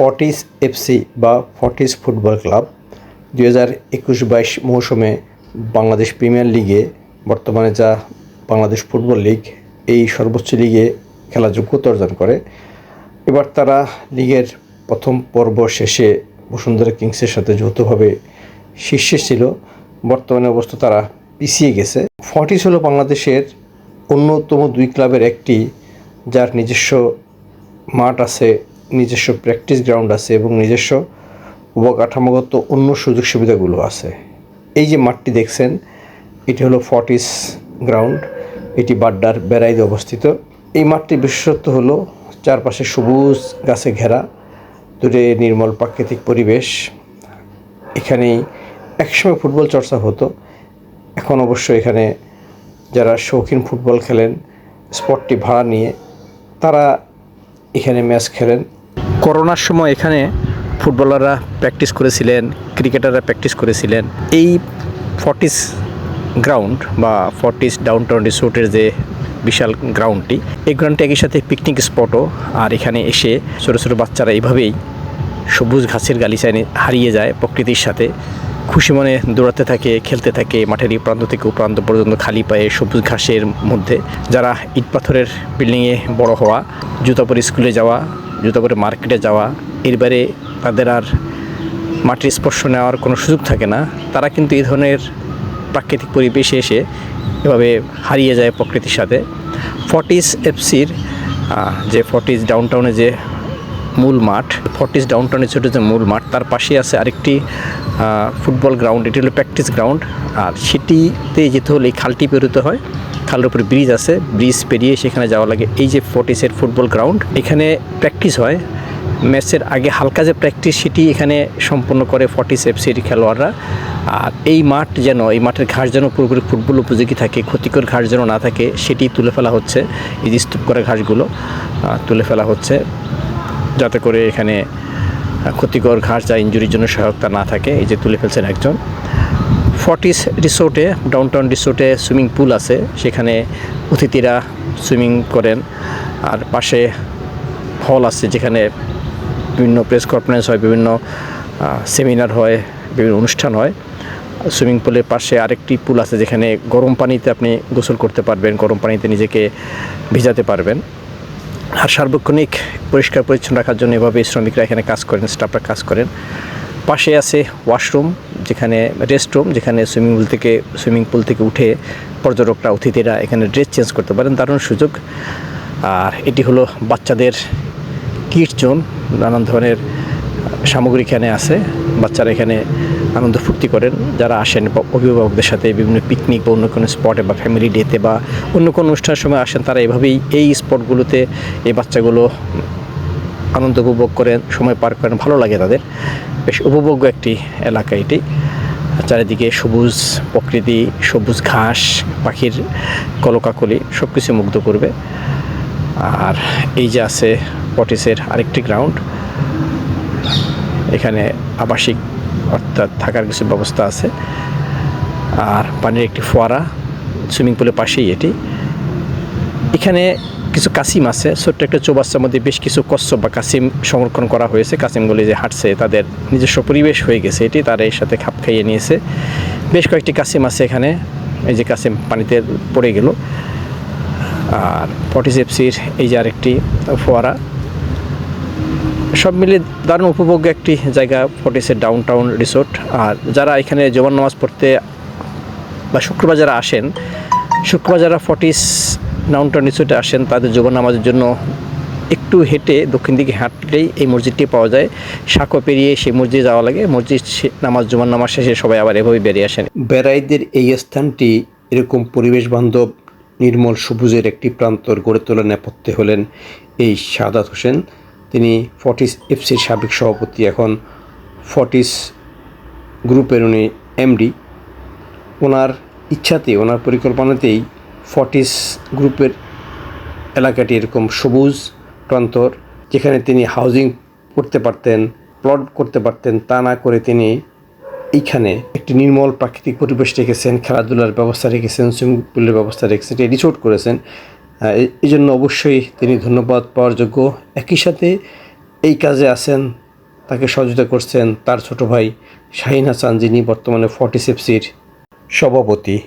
Fortis FC বা Fortis football club 2021-22 মৌসুমে Bangladesh premier লিগে, বর্তমানে যা বাংলাদেশ ফুটবল লিগ, এই সর্বোচ্চ লিগে খেলার যোগ্যতা অর্জন করে। এবার তারা লিগের প্রথম পর্ব শেষে বসুন্ধরা কিংসের সাথে যৌথভাবে শীর্ষে ছিল। বর্তমানে অবস্থা তারা পিছিয়ে গেছে। ফর্টিস হলো বাংলাদেশের অন্যতম দুই ক্লাবের একটি, যার নিজস্ব মাঠ আছে, নিজস্ব প্র্যাকটিস গ্রাউন্ড আছে এবং নিজস্ব অবকাঠামোগত অন্য সুযোগ সুবিধাগুলো আছে। এই যে মাঠটি দেখছেন, এটি হলো ফর্টিস গ্রাউন্ড। এটি বাড্ডার বেড়াইতে অবস্থিত। এই মাঠটির বিশেষত্ব হলো চারপাশে সবুজ গাছে ঘেরা, দূরে নির্মল প্রাকৃতিক পরিবেশ। এখানেই একসময় ফুটবল চর্চা হতো। এখন অবশ্য এখানে যারা শৌখিন ফুটবল খেলেন, স্পটটি ভাড়া নিয়ে তারা এখানে ম্যাচ খেলেন। করোনার সময় এখানে ফুটবলাররা প্র্যাকটিস করেছিলেন, ক্রিকেটাররা প্র্যাকটিস করেছিলেন। এই ফর্টিস গ্রাউন্ড বা ফর্টিস ডাউনটাউন রিসোর্টের যে বিশাল গ্রাউন্ডটি, এই গ্রাউন্ডটি একই সাথে পিকনিক স্পটও। আর এখানে এসে ছোটো ছোটো বাচ্চারা এইভাবেই সবুজ ঘাসের গালিচায় হারিয়ে যায় প্রকৃতির সাথে, খুশি মনে দৌড়াতে থাকে, খেলতে থাকে। মাঠের এই প্রান্ত থেকে ও প্রান্ত পর্যন্ত খালি পায়ে সবুজ ঘাসের মধ্যে। যারা ইট পাথরের বিল্ডিংয়ে বড় হওয়া, জুতা পরে স্কুলে যাওয়া, জুতা পরে মার্কেটে যাওয়া, এরবারে তাদের আর মাটির স্পর্শ নেওয়ার কোনো সুযোগ থাকে না, তারা কিন্তু এই ধরনের প্রাকৃতিক পরিবেশে এসে এভাবে হারিয়ে যায় প্রকৃতির সাথে। ফর্টিস এফসির যে ফর্টিস ডাউনটাউনে যে মূল মাঠ, ফর্টিস ডাউনটাউনের ছোটো যে মূল মাঠ, তার পাশে আছে আরেকটি ফুটবল গ্রাউন্ড। এটি হলো প্র্যাকটিস গ্রাউন্ড। আর সেটিতে যেতে হলে এই খালটি পেরোতে হয়। খালের উপরে ব্রিজ আছে, ব্রিজ পেরিয়ে সেখানে যাওয়া লাগে। এই যে ফর্টিসের ফুটবল গ্রাউন্ড, এখানে প্র্যাকটিস হয়। ম্যাচের আগে হালকা যে প্র্যাকটিস, সেটি এখানে সম্পন্ন করে ফর্টিস এফসির খেলোয়াড়রা। আর এই মাঠ যেন, এই মাঠের ঘাস যেন পুরোপুরি ফুটবল উপযোগী থাকে, ক্ষতিকর ঘাস যেন না থাকে, সেটি তুলে ফেলা হচ্ছে। এই যে স্তূপ করা ঘাসগুলো তুলে ফেলা হচ্ছে, যাতে করে এখানে ক্ষতিকর ঘাস যা ইনজুরির জন্য সহায়তা না থাকে। এই যে তুলে ফেলছেন একজন। ফর্টিস রিসোর্টে, ডাউনটাউন রিসোর্টে সুইমিং পুল আছে, সেখানে অতিথিরা সুইমিং করেন। আর পাশে হল আছে, যেখানে বিভিন্ন প্রেস কনফারেন্স হয়, বিভিন্ন সেমিনার হয়, বিভিন্ন অনুষ্ঠান হয়। সুইমিং পুলের পাশে আরেকটি পুল আছে, যেখানে গরম পানিতে আপনি গোসল করতে পারবেন, গরম পানিতে নিজেকে ভিজাতে পারবেন। আর সার্বক্ষণিক পরিষ্কার পরিচ্ছন্ন রাখার জন্য এভাবে শ্রমিকরা এখানে কাজ করেন, স্টাফরা কাজ করেন। পাশে আছে ওয়াশরুম, যেখানে রেস্টরুম, যেখানে সুইমিং পুল থেকে উঠে পর্যটকরা, অতিথিরা এখানে ড্রেস চেঞ্জ করতে পারেন। দারুণ সুযোগ। আর এটি হলো বাচ্চাদের কিডস জোন। নানান ধরনের সামগ্রী এখানে আছে, বাচ্চারা এখানে আনন্দ ফুর্তি করেন। যারা আসেন অভিভাবকদের সাথে বিভিন্ন পিকনিক বা অন্য কোনো স্পটে বা ফ্যামিলি ডেতে বা অন্য কোনো অনুষ্ঠানের সময় আসেন, তারা এভাবেই এই স্পটগুলোতে এই বাচ্চাগুলো আনন্দ উপভোগ করেন, সময় পার করেন, ভালো লাগে তাদের। বেশ উপভোগ্য একটি এলাকা এটি। চারিদিকে সবুজ প্রকৃতি, সবুজ ঘাস, পাখির কলকাকলি, সব কিছু মুগ্ধ করবে। আর এই যে আছে ফর্টিসের আরেকটি গ্রাউন্ড, এখানে আবাসিক অর্থাৎ থাকার কিছু ব্যবস্থা আছে। আর পানির একটি ফোয়ারা সুইমিং পুলের পাশেই এটি। এখানে কিছু কাসিম আছে, ছোট্ট একটা চৌবাচ্চার মধ্যে বেশ কিছু কচ্ছপ বা কাসিম সংরক্ষণ করা হয়েছে। কাসিমগুলি যে হাঁটছে, তাদের নিজস্ব পরিবেশ হয়ে গেছে এটি, তারা এর সাথে খাপ খাইয়ে নিয়েছে। বেশ কয়েকটি কাসিম আছে এখানে। এই যে কাসিম পানিতে পড়ে গেল। আর ফর্টিস এফসির এই যে আরেকটি ফোয়ারা, সব মিলে দারুণ উপভোগ্য একটি জায়গা ফর্টিসের ডাউনটাউন রিসোর্ট। আর যারা এখানে জুমার নামাজ পড়তে বা শুক্রবার যারা আসেন, শুক্রবার যারা ফর্টিস ডাউনটাউন রিসোর্টে আসেন, তাদের জুমার নামাজের জন্য একটু হেঁটে দক্ষিণ দিকে হাঁটলেই এই মসজিদটি পাওয়া যায়। সাঁকো পেরিয়ে সেই মসজিদে যাওয়া লাগে। মসজিদ নামাজ, জুমার নামাজ শেষে সবাই আবার এভাবে বেরিয়ে আসেন। বেড়াইদের এই স্থানটি এরকম পরিবেশ বান্ধব নির্মল সবুজের একটি প্রান্তর গড়ে তোলার নেপথ্যে হলেন এই সাদাত হোসেন। তিনি ফর্টিস এফসির সাবেক সভাপতি, এখন ফর্টিস গ্রুপের উনি এমডি। ওনার ইচ্ছাতে, ওনার পরিকল্পনাতেই ফর্টিস গ্রুপের এলাকাটি এরকম সবুজ প্রান্তর, যেখানে তিনি হাউজিং করতে পারতেন, প্লট করতে পারতেন, তা না করে তিনি এইখানে একটি নির্মল প্রাকৃতিক পরিবেশ রেখেছেন, খেলাধুলার ব্যবস্থা রেখেছেন, সুইমিং পুলের ব্যবস্থা রেখেছেন, এটি রিসোর্ট করেছেন। এই জন্য অবশ্যই তিনি ধন্যবাদ পাওয়ার যোগ্য। একই সাথে এই কাজে আছেন তাকে সহযোগিতা করছেন তার ছোট ভাই শাহিন হাসান, যিনি বর্তমানে ফর্টিসেপসির সভাপতি।